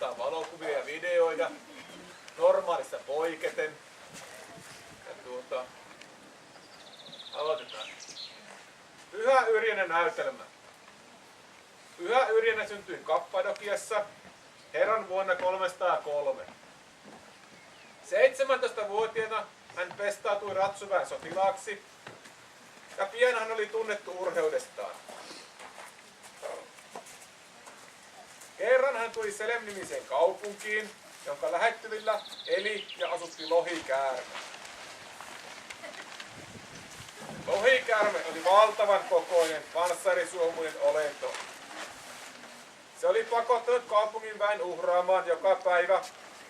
ottaa valokuvia ja videoida normaalista poiketen. Ja aloitetaan. Pyhä Yrjänä näytelmä. Pyhä Yrjänä syntyi Kappadokiassa Herran vuonna 303. 17-vuotiaana hän pestautui ratsuväen sotilaaksi ja pian hän oli tunnettu urheudestaan. Kerran hän tuli Selem-nimiseen kaupunkiin, jonka lähettyvillä eli ja asutti lohikäärme. Lohikäärme oli valtavan kokoinen panssarisuomuinen olento. Se oli pakottanut kaupungin väen uhraamaan joka päivä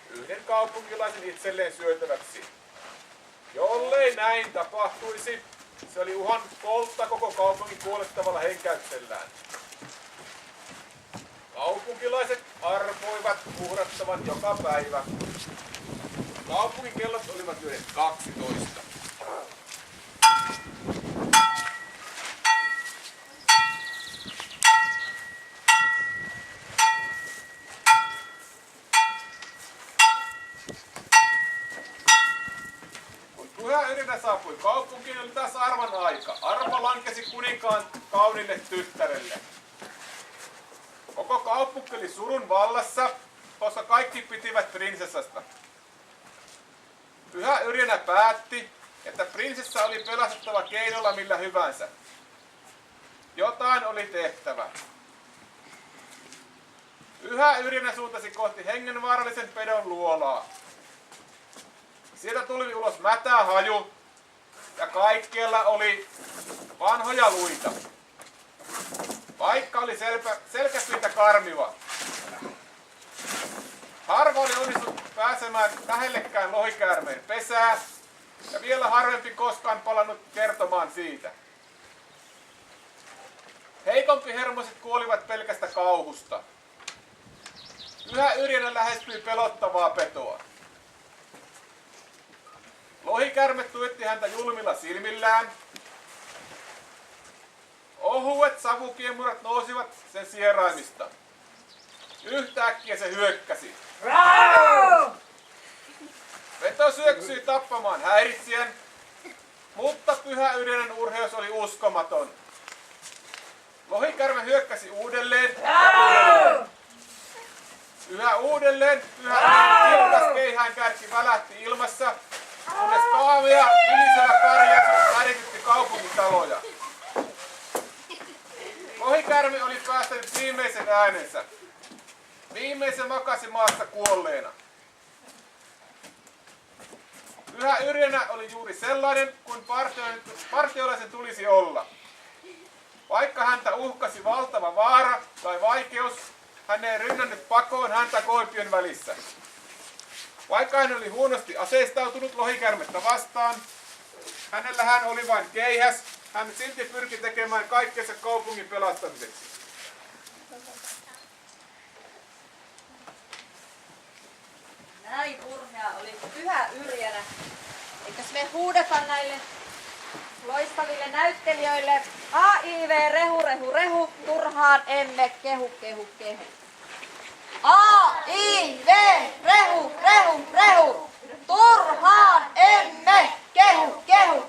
yhden kaupunkilaisen itselleen syötäväksi. Jollei näin tapahtuisi, se oli uhan polttaa koko kaupungin kuolettavalla henkäyksellään. Kaupunkilaiset arvoivat uhrattavan joka päivä. Kaupungin kellot olivat yhden 12. Kun Pyhä Yrjänä saapui kaupunkiin, oli taas arvan aika. Arpa lankesi kuninkaan kaunille tyttärelle. Koko kaupunki oli surun vallassa, koska kaikki pitivät prinsessasta. Pyhä Yrjänä päätti, että prinsessa oli pelastettava keinolla millä hyvänsä. Jotain oli tehtävä. Pyhä Yrjänä suuntasi kohti hengenvaarallisen pedon luolaa. Sieltä tuli ulos mätä haju ja kaikkialla oli vanhoja luita. Paikka oli selkäpintä karmiva. Harva oli onnistunut pääsemään lähellekään lohikäärmeen pesää ja vielä harvempi koskaan palannut kertomaan siitä. Heikompihermoiset kuolivat pelkästä kauhusta. Pyhä Yrjänä lähestyi pelottavaa petoa. Lohikäärme tuijotti häntä julmilla silmillään. Ohuet savukiemurat nousivat sen sieraimista. Yhtäkkiä se hyökkäsi. Peto syöksyi tappamaan häiritsijän, mutta Pyhä Yrjänän urheus oli uskomaton. Lohikäärme hyökkäsi uudelleen ja uudelleen. Yhä uudelleen Pyhä Yrjänän kirkas keihäänkärki välähti ilmassa, kunnes kaamea ylisellä karjaisu väritytti kaupungintaloja. Lohikäärme oli päästänyt viimeisen äänensä. Viimeisen makasi maassa kuolleena. Pyhä Yrjänä oli juuri sellainen kuin partiolaisen tulisi olla. Vaikka häntä uhkasi valtava vaara tai vaikeus, hän ei rynnännyt pakoon häntä koipien välissä. Vaikka hän oli huonosti aseistautunut lohikäärmettä vastaan, hänellä hän oli vain keihäs, hän silti pyrki tekemään kaikkensa kaupungin pelastamiseksi. Näin urhea oli Pyhä Yrjänä. Eikös me huudeta näille loistaville näyttelijöille? AIV, rehu, rehu, rehu, turhaan emme kehu, kehu, kehu. AIV, rehu, rehu, rehu, turhaan emme kehu, kehu,